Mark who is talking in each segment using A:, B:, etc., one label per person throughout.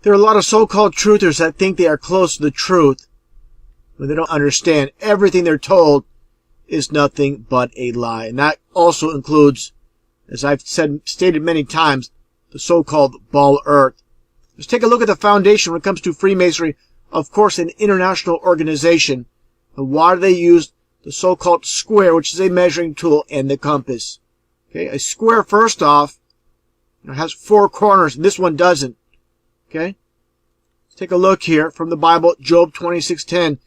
A: There are a lot of so-called truthers that think they are close to the truth when they don't understand everything they're told is nothing but a lie. And that also includes, as I've stated many times, the so-called ball earth. Let's take a look at the foundation when it comes to Freemasonry, of course an international organization. And why do they use the so-called square, which is a measuring tool, and the compass? Okay, a square, first off, has 4 corners, and this one doesn't. Okay? Let's take a look here from the Bible, Job 26:10.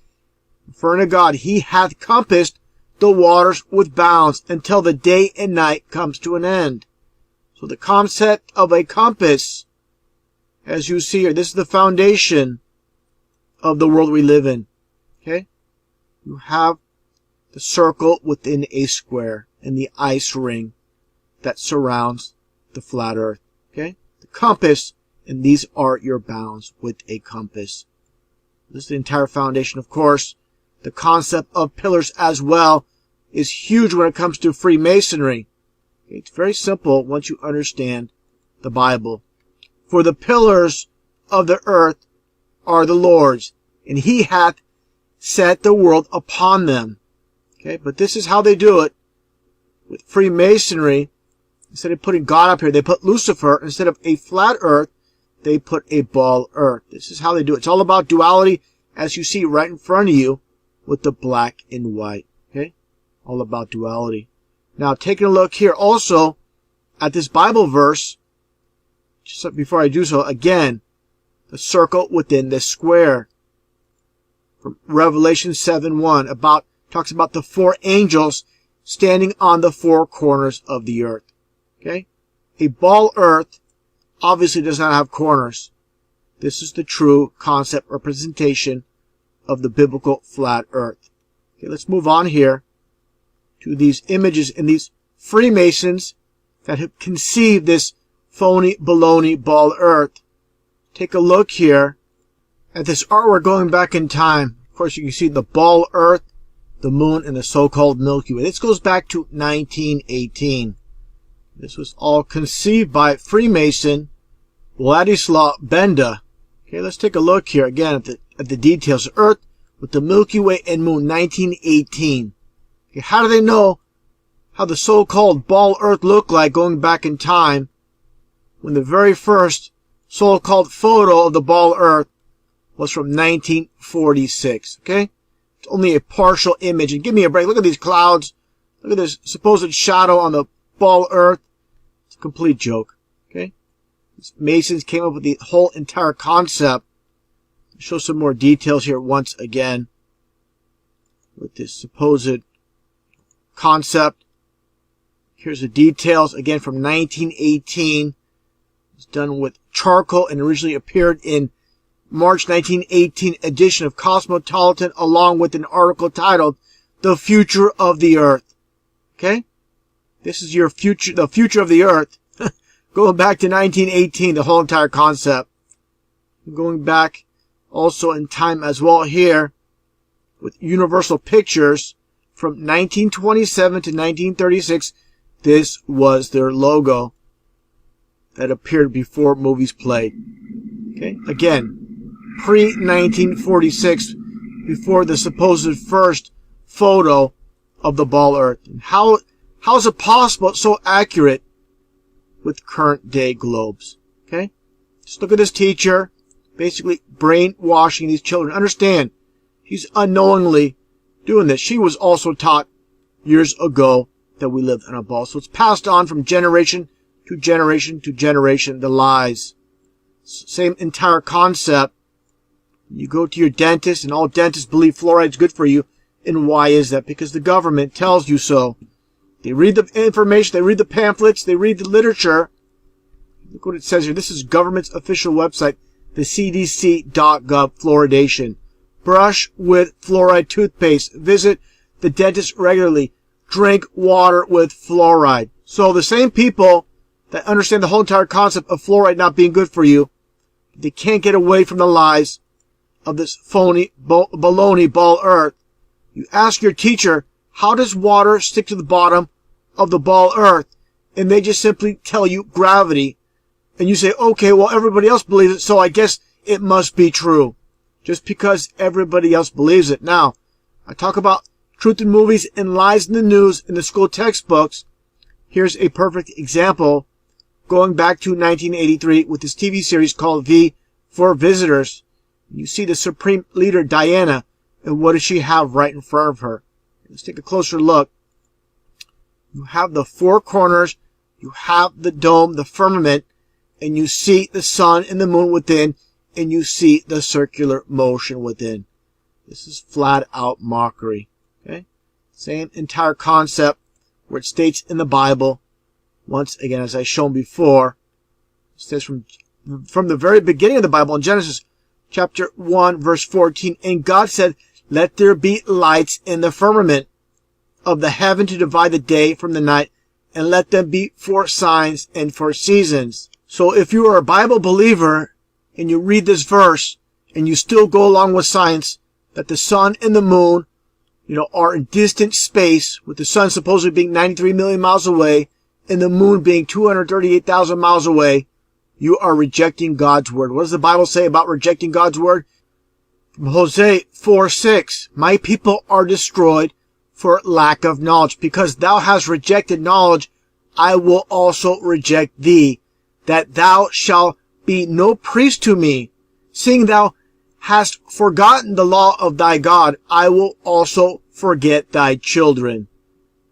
A: Referring to God, He hath compassed the waters with bounds until the day and night comes to an end. So the concept of a compass, as you see here, this is the foundation of the world we live in. Okay? You have the circle within a square and the ice ring that surrounds the flat earth. Okay? The compass, and these are your bounds with a compass. This is the entire foundation, of course. The concept of pillars as well is huge when it comes to Freemasonry. It's very simple once you understand the Bible. For the pillars of the earth are the Lord's, and He hath set the world upon them. Okay, but this is how they do it. With Freemasonry, instead of putting God up here, they put Lucifer. Instead of a flat earth, they put a ball earth. This is how they do it. It's all about duality, as you see right in front of you with the black and white. Okay, all about duality. Now, taking a look here also at this Bible verse, just before I do so, again, the circle within the square. From Revelation 7:1, talks about the 4 angels standing on the 4 corners of the earth. Okay? A ball earth obviously does not have corners. This is the true concept representation of the biblical flat earth. Okay, let's move on here to these images and these Freemasons that have conceived this phony baloney ball earth. Take a look here at this artwork going back in time. Of course, you can see the ball earth, the moon, and the so-called Milky Way. This goes back to 1918. This was all conceived by Freemason Władysław Benda. Okay, let's take a look here again at the details. Earth with the Milky Way and moon, 1918. Okay, how do they know how the so-called ball earth looked like going back in time when the very first so-called photo of the ball earth was from 1946? Okay? It's only a partial image. And give me a break. Look at these clouds. Look at this supposed shadow on the ball earth. It's a complete joke. Okay? These Masons came up with the whole entire concept. I'll show some more details here once again with this supposed concept. Here's the details again from 1918. It's done with charcoal and originally appeared in March 1918 edition of Cosmopolitan, along with an article titled The Future of the Earth. Okay? This is your future, the future of the Earth. Going back to 1918, the whole entire concept. Going back also in time as well here with Universal Pictures from 1927 to 1936. This was their logo that appeared before movies played. Okay? Again, pre-1946, before the supposed first photo of the ball earth. And how is it possible it's so accurate with current day globes? Okay? Just look at this teacher basically brainwashing these children. Understand, he's unknowingly doing this. She was also taught years ago that we live in a ball. So it's passed on from generation to generation to generation, the lies. Same entire concept. You go to your dentist, and all dentists believe fluoride's good for you. And why is that? Because the government tells you so. They read the information, they read the pamphlets, they read the literature. Look what it says here. This is government's official website, the CDC.gov, fluoridation. Brush with fluoride toothpaste. Visit the dentist regularly. Drink water with fluoride. So the same people that understand the whole entire concept of fluoride not being good for you, they can't get away from the lies of this phony baloney ball earth. You ask your teacher, how does water stick to the bottom of the ball earth? And they just simply tell you gravity. and you say, okay, well, everybody else believes it, so I guess it must be true. Just because everybody else believes it. Now, I talk about truth in movies and lies in the news in the school textbooks. Here's a perfect example going back to 1983 with this TV series called V for Visitors. You see the Supreme Leader Diana, and what does she have right in front of her? Let's take a closer look. You have the four corners, you have the dome, the firmament, and you see the sun and the moon within, and you see the circular motion within. This is flat out mockery. Okay? Same entire concept where it states in the Bible, once again, as I've shown before, it says from the very beginning of the Bible in Genesis chapter 1 verse 14, and God said, let there be lights in the firmament of the heaven to divide the day from the night, and let them be for signs and for seasons. So if you are a Bible believer and you read this verse and you still go along with science that the sun and the moon, are in distant space, with the sun supposedly being 93 million miles away and the moon being 238,000 miles away, you are rejecting God's word. What does the Bible say about rejecting God's word? From Hosea 4:6, my people are destroyed for lack of knowledge. Because thou hast rejected knowledge, I will also reject thee, that thou shalt be no priest to me. Seeing thou hast forgotten the law of thy God, I will also forget thy children.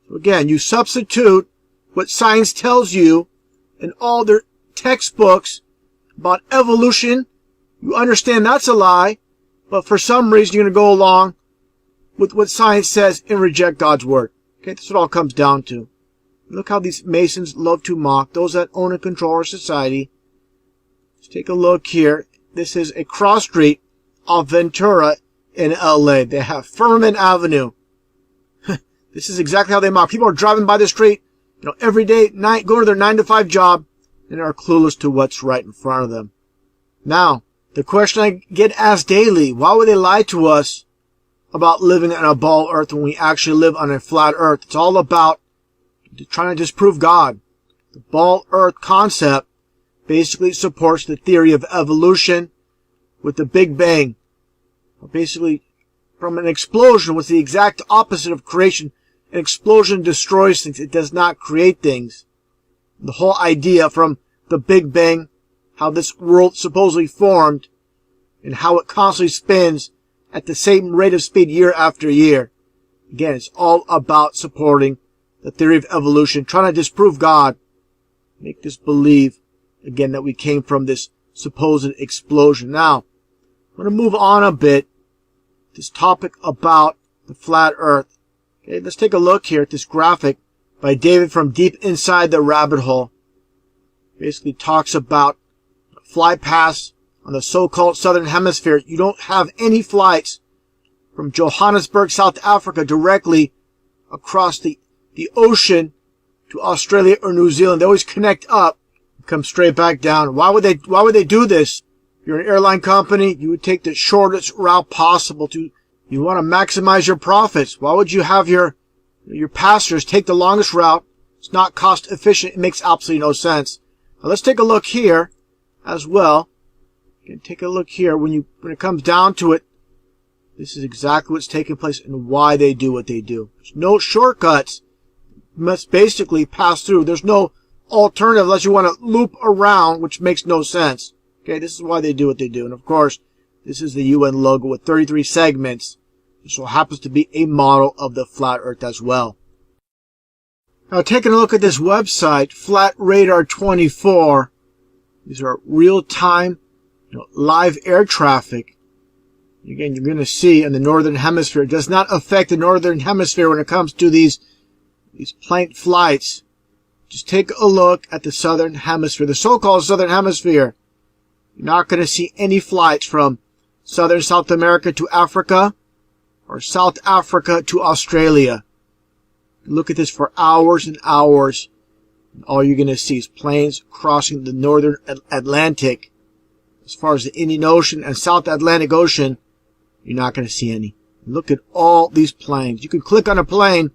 A: So again, you substitute what science tells you in all their textbooks about evolution. You understand that's a lie, but for some reason you're going to go along with what science says and reject God's word. Okay, that's what it all comes down to. Look how these Masons love to mock those that own and control our society. Let's take a look here. This is a cross street off Ventura in LA. They have Firmament Avenue. This is exactly how they mock. People are driving by the street, every day, night, going to their 9-to-5 job, and are clueless to what's right in front of them. Now, the question I get asked daily, why would they lie to us about living on a ball earth when we actually live on a flat earth? It's all about trying to disprove God. The ball earth concept basically supports the theory of evolution with the Big Bang. Basically, from an explosion was the exact opposite of creation. An explosion destroys things. It does not create things. The whole idea from the Big Bang, how this world supposedly formed, and how it constantly spins at the same rate of speed year after year. Again, it's all about supporting the theory of evolution, trying to disprove God, make us believe, again, that we came from this supposed explosion. Now, I'm going to move on a bit, this topic about the flat earth. Okay, let's take a look here at this graphic by David from Deep Inside the Rabbit Hole. Basically talks about flight paths on the so-called southern hemisphere. You don't have any flights from Johannesburg, South Africa, directly across the ocean to Australia or New Zealand. They always connect up and come straight back down. Why would they do this? If you're an airline company, you would take the shortest route possible you want to maximize your profits. Why would you have your passengers take the longest route? It's not cost efficient. It makes absolutely no sense. Now let's take a look here as well. You can take a look here when it comes down to it. This is exactly what's taking place and why they do what they do. There's no shortcuts. You must basically pass through. There's no alternative unless you want to loop around, which makes no sense. Okay, this is why they do what they do. And of course, this is the UN logo with 33 segments. This also happens to be a model of the flat earth as well. Now, taking a look at this website, Flat Radar 24, these are real-time, live air traffic. Again, you're going to see in the northern hemisphere. It does not affect the northern hemisphere when it comes to these plane flights. Just take a look at the southern hemisphere, the so-called southern hemisphere. You're not going to see any flights from southern South America to Africa or South Africa to Australia. Look at this for hours and hours. And all you're going to see is planes crossing the northern Atlantic. As far as the Indian Ocean and South Atlantic Ocean, you're not going to see any. Look at all these planes. You can click on a plane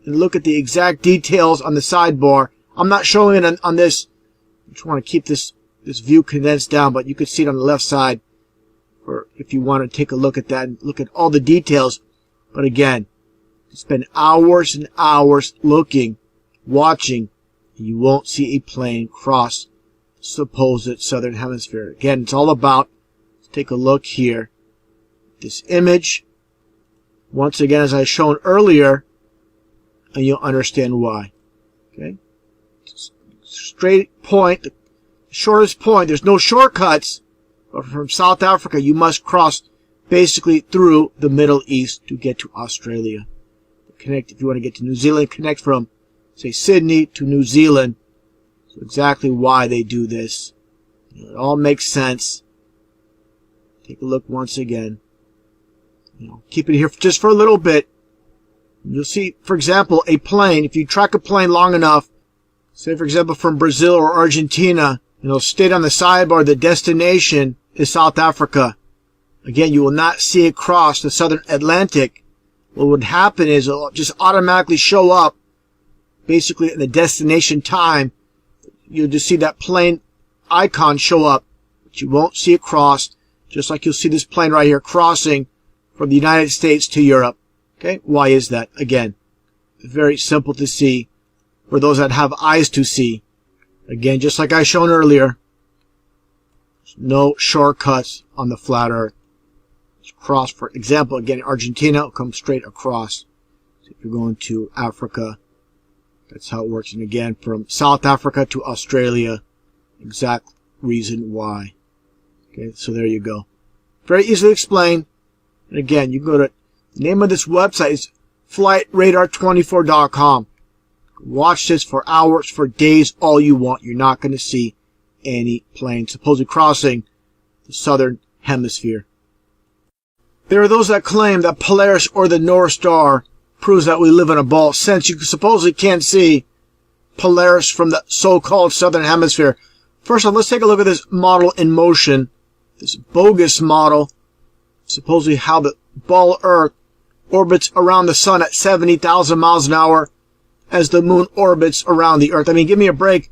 A: and look at the exact details on the sidebar. I'm not showing it on this. I just want to keep this this view condensed down, but you could see it on the left side, or if you want to take a look at that and look at all the details. But again, you spend hours and hours looking, watching, and you won't see a plane cross the supposed southern hemisphere. Again, it's all about, let's take a look here, this image, once again, as I shown earlier, and you'll understand why. Okay? Straight point, the shortest point, there's no shortcuts, but from South Africa, you must cross basically through the Middle East to get to Australia. Connect, if you want to get to New Zealand, connect from, say, Sydney to New Zealand. So exactly why they do this. It all makes sense. Take a look once again. Keep it here just for a little bit. You'll see, for example, a plane. If you track a plane long enough, say, for example, from Brazil or Argentina, stayed on the sidebar, the destination is South Africa. Again, you will not see it cross the southern Atlantic. What would happen is it'll just automatically show up basically in the destination time. You'll just see that plane icon show up, but you won't see it cross, just like you'll see this plane right here crossing from the United States to Europe. Okay? Why is that? Again, very simple to see for those that have eyes to see. Again, just like I shown earlier, there's no shortcuts on the flat earth. Cross, for example, again, Argentina will come straight across. So if you're going to Africa, that's how it works. And again, from South Africa to Australia, exact reason why. Okay, so there you go. Very easily explained. And again, you can go to, the name of this website is flightradar24.com. Watch this for hours, for days, all you want. You're not going to see any plane supposedly crossing the southern hemisphere. There are those that claim that Polaris or the North Star proves that we live in a ball, since you supposedly can't see Polaris from the so-called southern hemisphere. First off, let's take a look at this model in motion, this bogus model, supposedly how the ball Earth orbits around the sun at 70,000 miles an hour as the moon orbits around the Earth. I mean, give me a break.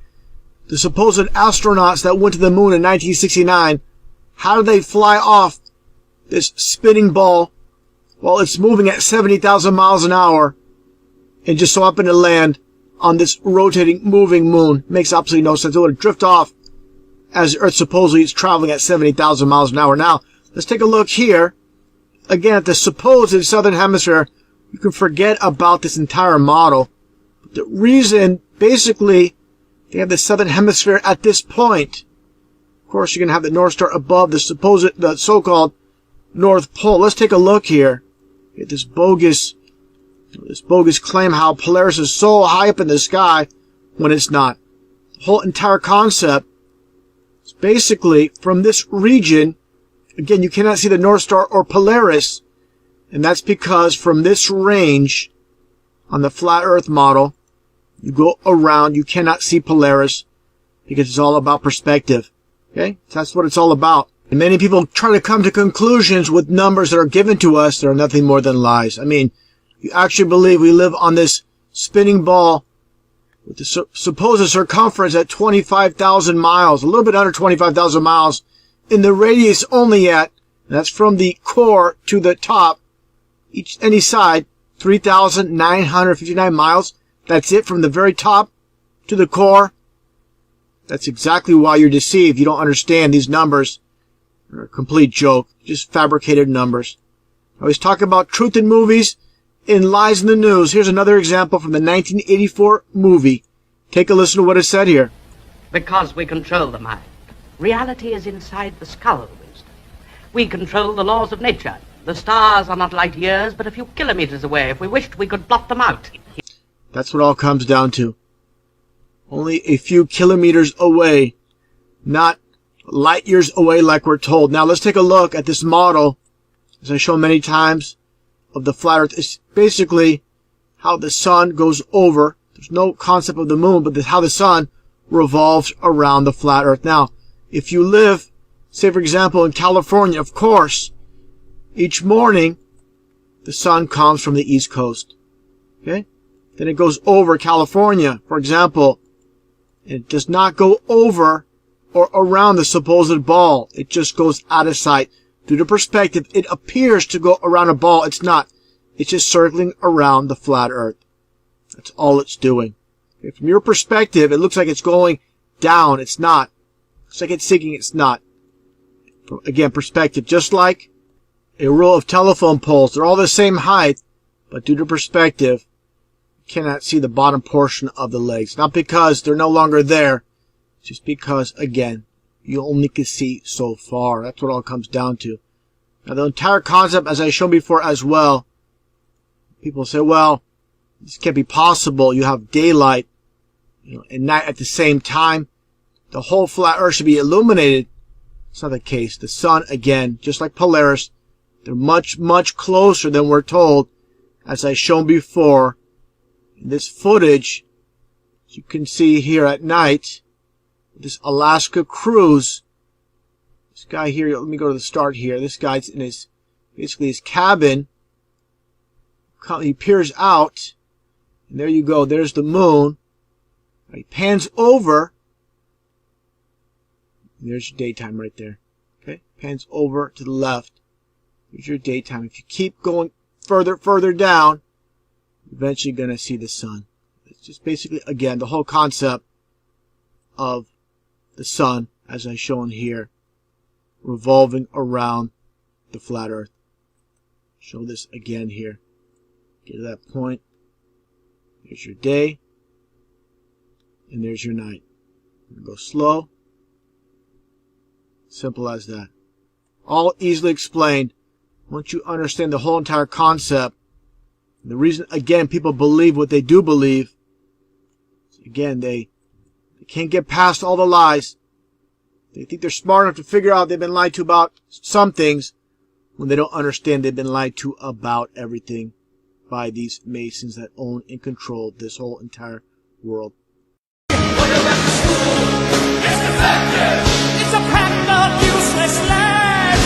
A: The supposed astronauts that went to the moon in 1969, how did they fly off this spinning ball while it's moving at 70,000 miles an hour and just so happen to land on this rotating, moving moon? Makes absolutely no sense. It would drift off as the Earth supposedly is traveling at 70,000 miles an hour. Now, let's take a look here. Again, at the supposed southern hemisphere, you can forget about this entire model. But the reason, basically, they have the southern hemisphere at this point. Of course, you're going to have the North Star above the so-called North Pole. Let's take a look here at this bogus claim how Polaris is so high up in the sky when it's not. The whole entire concept is basically from this region. Again, you cannot see the North Star or Polaris, and that's because from this range on the flat Earth model, you go around, you cannot see Polaris because it's all about perspective. Okay? That's what it's all about. And many people try to come to conclusions with numbers that are given to us that are nothing more than lies. I mean, you actually believe we live on this spinning ball with the supposed circumference at 25,000 miles, a little bit under 25,000 miles, in the radius only at, and that's from the core to the top, any side, 3,959 miles. That's it from the very top to the core. That's exactly why you're deceived. You don't understand these numbers. They're a complete joke. Just fabricated numbers. I always talk about truth in movies and lies in the news. Here's another example from the 1984 movie. Take a listen to what is said here.
B: Because we control the mind. Reality is inside the skull, Winston. We control the laws of nature. The stars are not light years, but a few kilometers away. If we wished, we could blot them out.
A: That's what it all comes down to. Only a few kilometers away, not light years away like we're told. Now let's take a look at this model, as I show many times, of the flat Earth. It's basically how the sun goes over. There's no concept of the moon, but how the sun revolves around the flat Earth. Now, if you live, say for example, in California, of course, each morning, the sun comes from the East Coast. Okay? Then it goes over California, for example. It does not go over or around the supposed ball. It just goes out of sight. Due to perspective, it appears to go around a ball. It's not. It's just circling around the flat earth. That's all it's doing. Okay, from your perspective, it looks like it's going down. It's not. Looks like it's sinking. It's not. Again, perspective. Just like a row of telephone poles. They're all the same height, but due to perspective, you cannot see the bottom portion of the legs. Not because they're no longer there, just because, again, you only can see so far. That's what it all comes down to. Now, the entire concept, as I showed before as well, people say, well, this can't be possible. You have daylight, and night at the same time. The whole flat earth should be illuminated. It's not the case. The sun, again, just like Polaris, they're much, much closer than we're told, as I shown before. In this footage, as you can see here at night, this Alaska cruise, this guy here, let me go to the start here. This guy's in his, basically his cabin. He peers out, and there you go. There's the moon. He pans over. And there's your daytime right there. Okay, pans over to the left. Here's your daytime. If you keep going further down, you're eventually going to see the sun. It's just basically, again, the whole concept of the sun, as I've shown here, revolving around the flat earth. Show this again here. Get to that point. There's your day. And there's your night. Go slow. Simple as that. All easily explained once you understand the whole entire concept. The reason, again, people believe what they do believe. Again, they can't get past all the lies. They think they're smart enough to figure out they've been lied to about some things when they don't understand they've been lied to about everything by these Masons that own and control this whole entire world.
C: It's a pack of useless lies.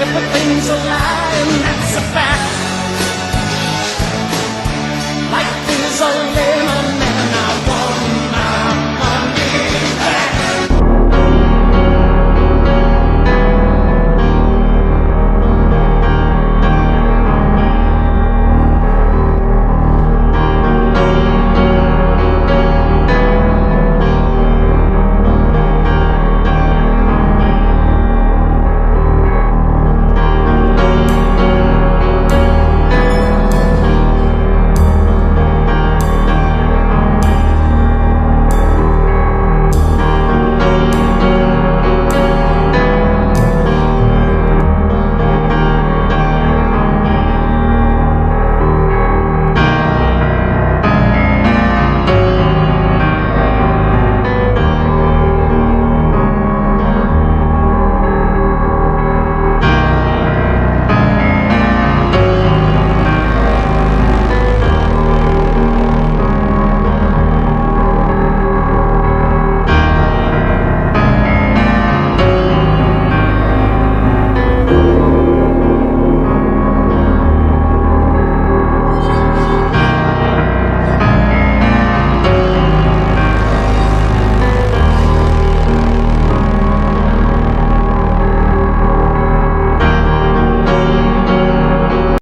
C: If the things alive.